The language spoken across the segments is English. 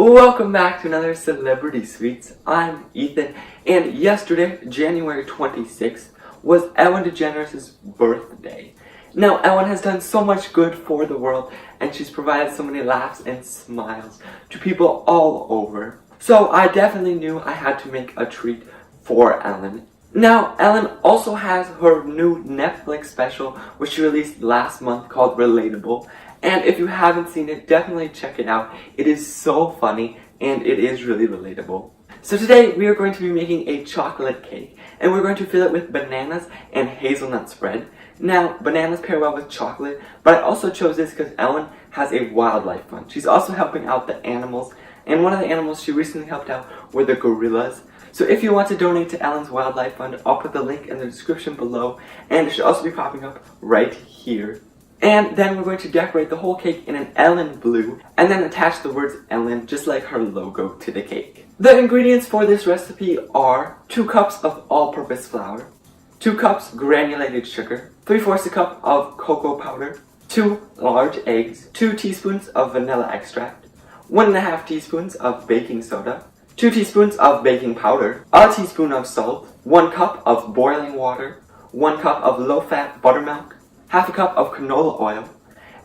Welcome back to another Celebrity Sweets. I'm Ethan, and yesterday, January 26th, was Ellen DeGeneres' birthday. Now, Ellen has done so much good for the world, and she's provided so many laughs and smiles to people all over. So I definitely knew I had to make a treat for Ellen. Now, Ellen also has her new Netflix special, which she released last month, called Relatable. And if you haven't seen it, definitely check it out. It is so funny, and it is really relatable. So today, we are going to be making a chocolate cake, and we're going to fill it with bananas and hazelnut spread. Now, bananas pair well with chocolate, but I also chose this because Ellen has a wildlife fund. She's also helping out the animals, and one of the animals she recently helped out were the gorillas. So if you want to donate to Ellen's Wildlife Fund, I'll put the link in the description below, and it should also be popping up right here. And then we're going to decorate the whole cake in an Ellen blue, and then attach the words Ellen, just like her logo, to the cake. The ingredients for this recipe are 2 cups of all-purpose flour, 2 cups granulated sugar, 3/4 a cup of cocoa powder, 2 large eggs, 2 teaspoons of vanilla extract, 1.5 teaspoons of baking soda, 2 teaspoons of baking powder, a teaspoon of salt, 1 cup of boiling water, 1 cup of low-fat buttermilk, 1/2 cup of canola oil,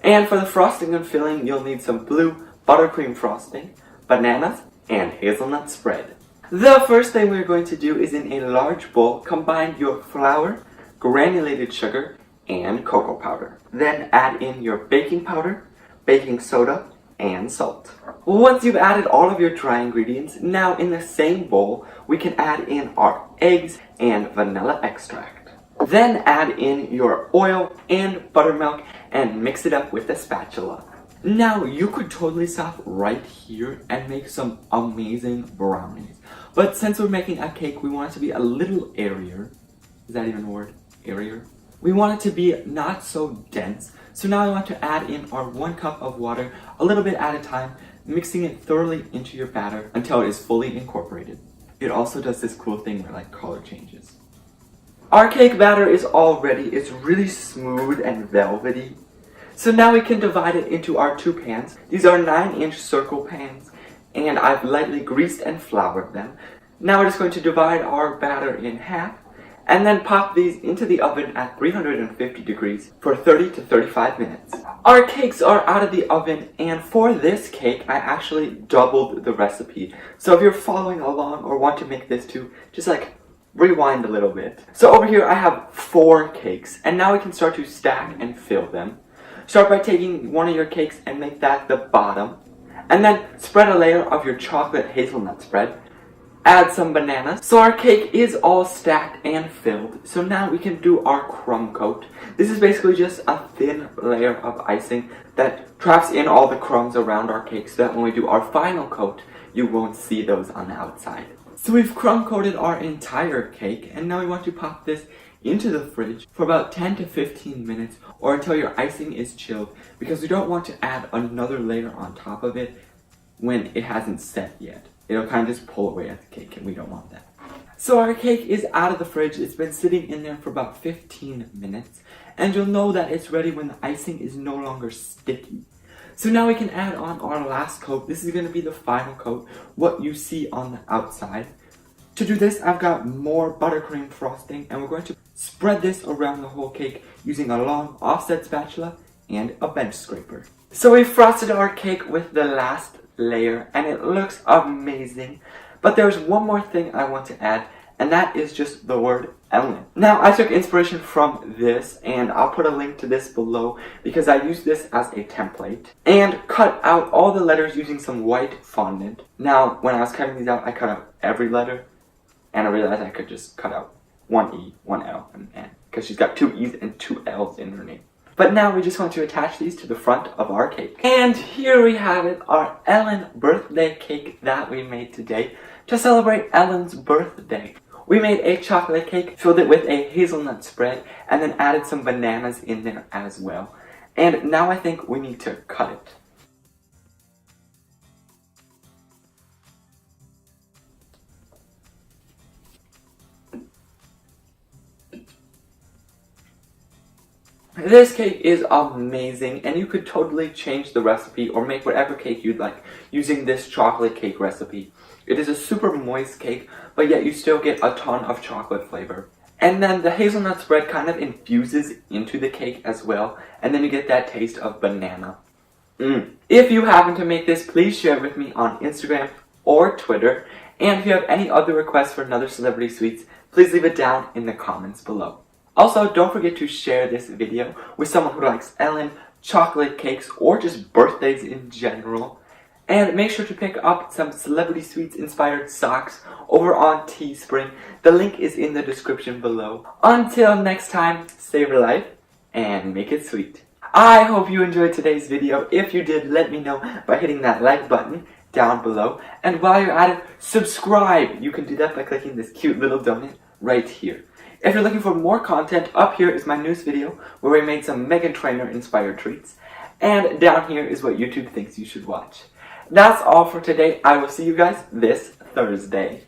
and for the frosting and filling, you'll need some blue buttercream frosting, bananas, and hazelnut spread. The first thing we're going to do is in a large bowl, combine your flour, granulated sugar, and cocoa powder. Then add in your baking powder, baking soda, and salt. Once you've added all of your dry ingredients, now in the same bowl, we can add in our eggs and vanilla extract. Then add in your oil and buttermilk and mix it up with a spatula. Now, you could totally stop right here and make some amazing brownies. But since we're making a cake, we want it to be a little airier. Is that even a word? Airier? We want it to be not so dense. So now I want to add in our 1 cup of water, a little bit at a time, mixing it thoroughly into your batter until it is fully incorporated. It also does this cool thing where color changes. Our cake batter is all ready. It's really smooth and velvety. So now we can divide it into our 2 pans. These are 9-inch circle pans, and I've lightly greased and floured them. Now we're just going to divide our batter in half, and then pop these into the oven at 350 degrees for 30 to 35 minutes. Our cakes are out of the oven, and for this cake, I actually doubled the recipe. So if you're following along or want to make this too, just rewind a little bit. So over here I have 4 cakes, and now we can start to stack and fill them. Start by taking one of your cakes and make that the bottom, and then spread a layer of your chocolate hazelnut spread. Add some bananas. So our cake is all stacked and filled, so now we can do our crumb coat. This is basically just a thin layer of icing that traps in all the crumbs around our cake so that when we do our final coat, you won't see those on the outside. So we've crumb coated our entire cake, and now we want to pop this into the fridge for about 10 to 15 minutes or until your icing is chilled, because we don't want to add another layer on top of it when it hasn't set yet. It'll kind of just pull away at the cake, and we don't want that. So our cake is out of the fridge. It's been sitting in there for about 15 minutes, and you'll know that it's ready when the icing is no longer sticky. So now we can add on our last coat. This is going to be the final coat, what you see on the outside. To do this, I've got more buttercream frosting, and we're going to spread this around the whole cake using a long offset spatula and a bench scraper. So we frosted our cake with the last layer, and it looks amazing. But there's one more thing I want to add, and that is just the word Ellen. Now, I took inspiration from this, and I'll put a link to this below because I used this as a template, and cut out all the letters using some white fondant. Now, when I was cutting these out, I cut out every letter, and I realized I could just cut out 1 E, 1 L, and N, because she's got 2 E's and 2 L's in her name. But now we just want to attach these to the front of our cake. And here we have it, our Ellen birthday cake that we made today to celebrate Ellen's birthday. We made a chocolate cake, filled it with a hazelnut spread, and then added some bananas in there as well. And now I think we need to cut it. This cake is amazing, and you could totally change the recipe or make whatever cake you'd like using this chocolate cake recipe. It is a super moist cake, but yet you still get a ton of chocolate flavor. And then the hazelnut spread kind of infuses into the cake as well, and then you get that taste of banana. If you happen to make this, please share it with me on Instagram or Twitter. And if you have any other requests for another celebrity sweets, please leave it down in the comments below. Also, don't forget to share this video with someone who likes Ellen, chocolate cakes, or just birthdays in general. And make sure to pick up some celebrity sweets inspired socks over on Teespring. The link is in the description below. Until next time, save your life and make it sweet. I hope you enjoyed today's video. If you did, let me know by hitting that like button down below. And while you're at it, subscribe. You can do that by clicking this cute little donut right here. If you're looking for more content, up here is my news video where we made some Meghan Trainor inspired treats. And down here is what YouTube thinks you should watch. That's all for today. I will see you guys this Thursday.